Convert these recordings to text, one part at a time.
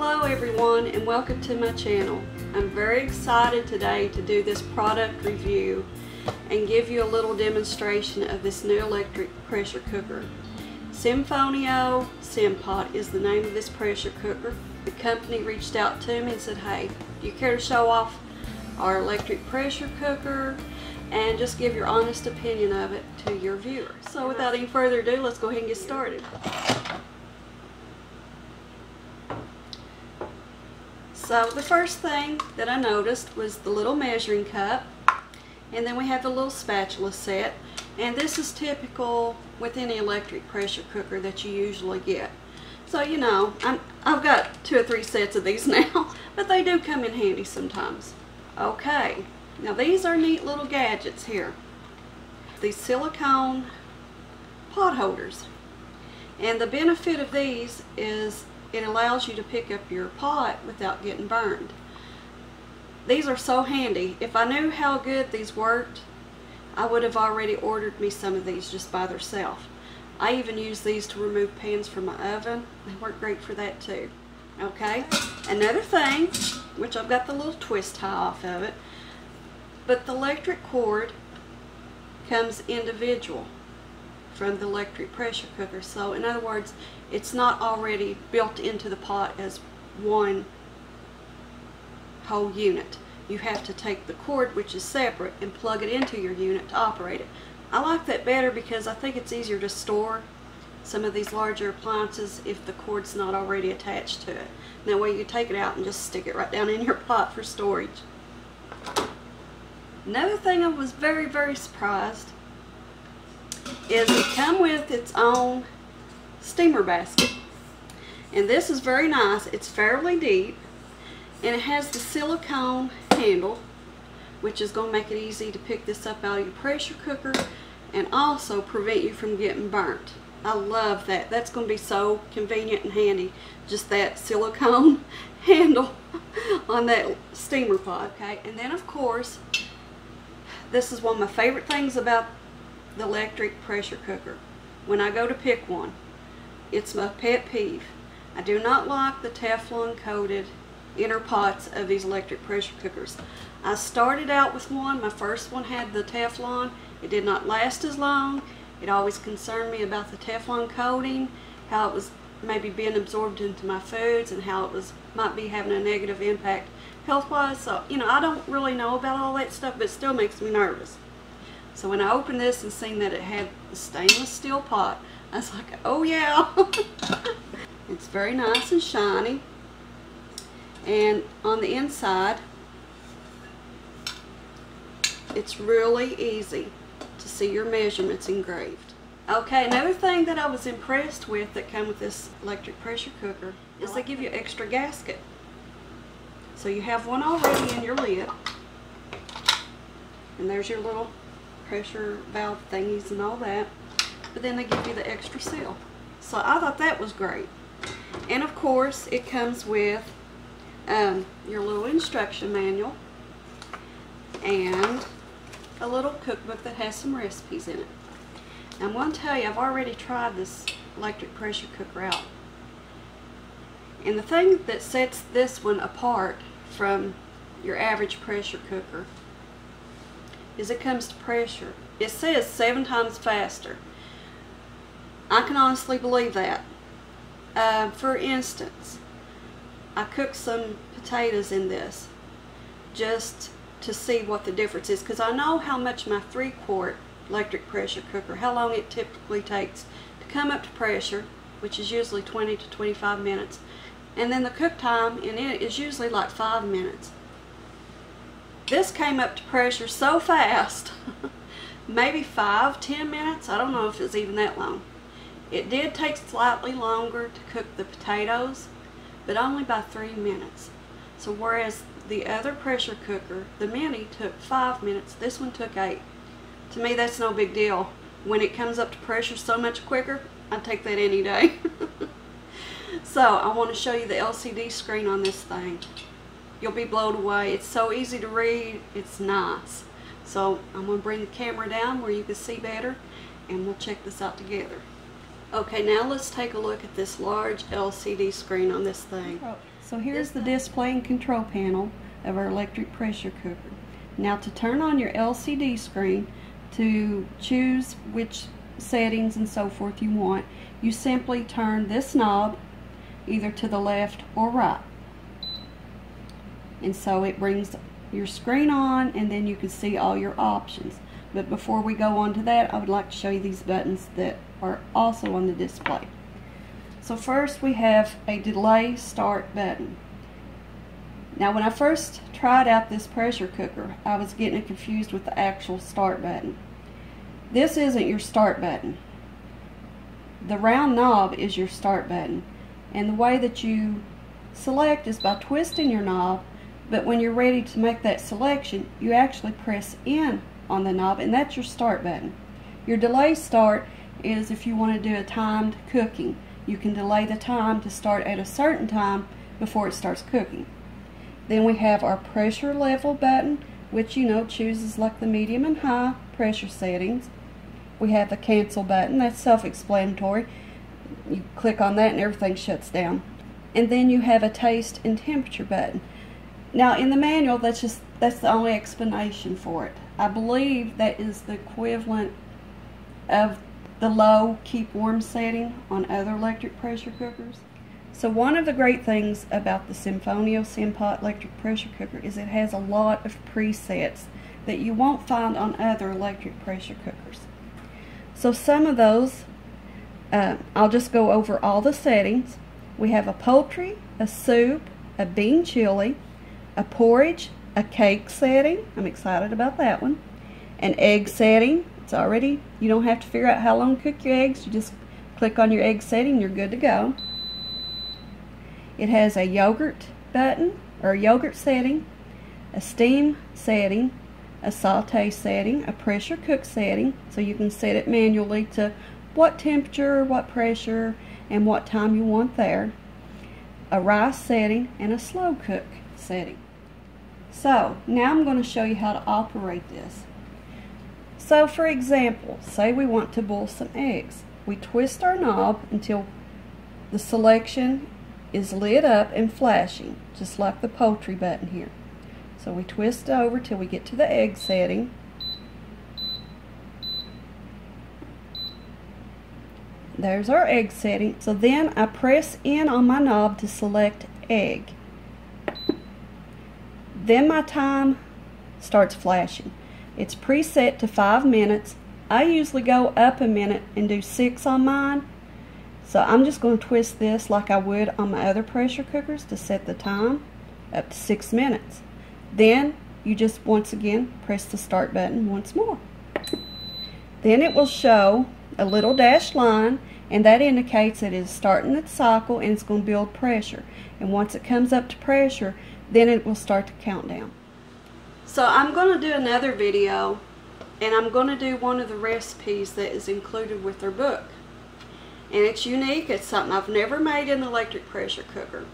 Hello everyone and welcome to my channel. I'm very excited today to do this product review and give you a little demonstration of this new electric pressure cooker. Simfonio Simpot is the name of this pressure cooker. The company reached out to me and said, hey, do you care to show off our electric pressure cooker and just give your honest opinion of it to your viewers. So without any further ado, let's go ahead and get started. So the first thing that I noticed was the little measuring cup, and then we have the little spatula set, and this is typical with any electric pressure cooker that you usually get. So you know, I've got 2 or 3 sets of these now, but they do come in handy sometimes. Okay, now these are neat little gadgets here. These silicone pot holders, and the benefit of these is it allows you to pick up your pot without getting burned. These are so handy. If I knew how good these worked, I would have already ordered me some of these just by themselves. I even use these to remove pans from my oven. They work great for that too. Okay, another thing, which I've got the little twist tie off of it, but the electric cord comes individual from the electric pressure cooker. So in other words, it's not already built into the pot as one whole unit. You have to take the cord, which is separate, and plug it into your unit to operate it. I like that better because I think it's easier to store some of these larger appliances if the cord's not already attached to it. That way you take it out and just stick it right down in your pot for storage. Another thing I was very surprised is it comes with its own steamer basket, and this is very nice. It's fairly deep, and it has the silicone handle, which is going to make it easy to pick this up out of your pressure cooker and also prevent you from getting burnt. I love that. That's going to be so convenient and handy, just that silicone handle on that steamer pot. Okay, and then of course, this is one of my favorite things about the electric pressure cooker. When I go to pick one, it's my pet peeve. I do not like the Teflon coated inner pots of these electric pressure cookers. I started out with one. My first one had the Teflon. It did not last as long. It always concerned me about the Teflon coating, how it was maybe being absorbed into my foods and how it might be having a negative impact health-wise. So, you know, I don't really know about all that stuff, but it still makes me nervous. So when I opened this and seen that it had the stainless steel pot, I was like, oh yeah. It's very nice and shiny. And on the inside, it's really easy to see your measurements engraved. Okay, another thing that I was impressed with that comes with this electric pressure cooker is they give you extra gasket. So you have one already in your lid, and there's your little pressure valve thingies and all that, but then they give you the extra seal. So I thought that was great. And of course it comes with your little instruction manual and a little cookbook that has some recipes in it. Now I'm going to tell you, I've already tried this electric pressure cooker out, and the thing that sets this one apart from your average pressure cooker is it comes to pressure. It says 7 times faster. I can honestly believe that. For instance, I cooked some potatoes in this just to see what the difference is, because I know how much my 3-quart electric pressure cooker, how long it typically takes to come up to pressure, which is usually 20 to 25 minutes, and then the cook time in it is usually like 5 minutes. This came up to pressure so fast, maybe 5-10 minutes. I don't know if it's even that long. It did take slightly longer to cook the potatoes, but only by 3 minutes. So whereas the other pressure cooker, the mini, took 5 minutes, this one took 8. To me, that's no big deal. When it comes up to pressure so much quicker, I'd take that any day. So I want to show you the LCD screen on this thing. You'll be blown away. It's so easy to read. It's nice. So I'm going to bring the camera down where you can see better, and we'll check this out together. Okay, now let's take a look at this large LCD screen on this thing. So here's the display and control panel of our electric pressure cooker. Now to turn on your LCD screen, to choose which settings and so forth you want, you simply turn this knob either to the left or right. And so it brings your screen on, and then you can see all your options. But before we go on to that, I would like to show you these buttons that are also on the display. So first we have a delay start button. Now when I first tried out this pressure cooker, I was getting confused with the actual start button. This isn't your start button. The round knob is your start button, and the way that you select is by twisting your knob, but when you're ready to make that selection, you actually press in on the knob, and that's your start button. Your delay start is if you want to do a timed cooking. You can delay the time to start at a certain time before it starts cooking. Then we have our pressure level button, which chooses like the medium and high pressure settings. We have the cancel button, that's self-explanatory. You click on that and everything shuts down. And then you have a taste and temperature button. Now in the manual, that's the only explanation for it. I believe that is the equivalent of the low keep warm setting on other electric pressure cookers. So one of the great things about the Simfonio Simpot electric pressure cooker is it has a lot of presets that you won't find on other electric pressure cookers. So some of those, I'll just go over all the settings. We have a poultry, a soup, a bean chili, a porridge, a cake setting. I'm excited about that one. An egg setting. It's already, you don't have to figure out how long to cook your eggs. You just click on your egg setting and you're good to go. It has a yogurt button, or a yogurt setting, a steam setting, a saute setting, a pressure cook setting, so you can set it manually to what temperature, what pressure, and what time you want there, a rice setting, and a slow cook setting. So now I'm going to show you how to operate this. So for example, say we want to boil some eggs. We twist our knob until the selection is lit up and flashing, just like the poultry button here. So we twist over till we get to the egg setting. There's our egg setting. So then I press in on my knob to select egg. Then my time starts flashing. It's preset to 5 minutes. I usually go up a minute and do 6 on mine. So I'm just going to twist this like I would on my other pressure cookers to set the time up to 6 minutes. Then you just once again press the start button once more. Then it will show a little dashed line, and that indicates that it is starting its cycle and it's going to build pressure. And once it comes up to pressure, then it will start to count down. So I'm going to do another video, and I'm going to do one of the recipes that is included with their book. And it's unique. It's something I've never made in the electric pressure cooker.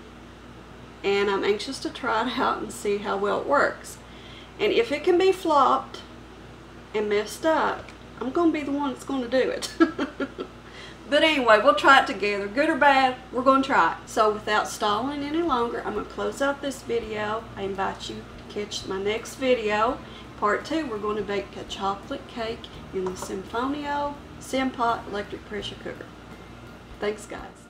And I'm anxious to try it out and see how well it works. And if it can be flopped and messed up, I'm going to be the one that's going to do it. But anyway, we'll try it together. Good or bad, we're going to try it. So without stalling any longer, I'm going to close out this video. I invite you to catch my next video. Part 2, we're going to bake a chocolate cake in the Simfonio Simpot electric pressure cooker. Thanks, guys.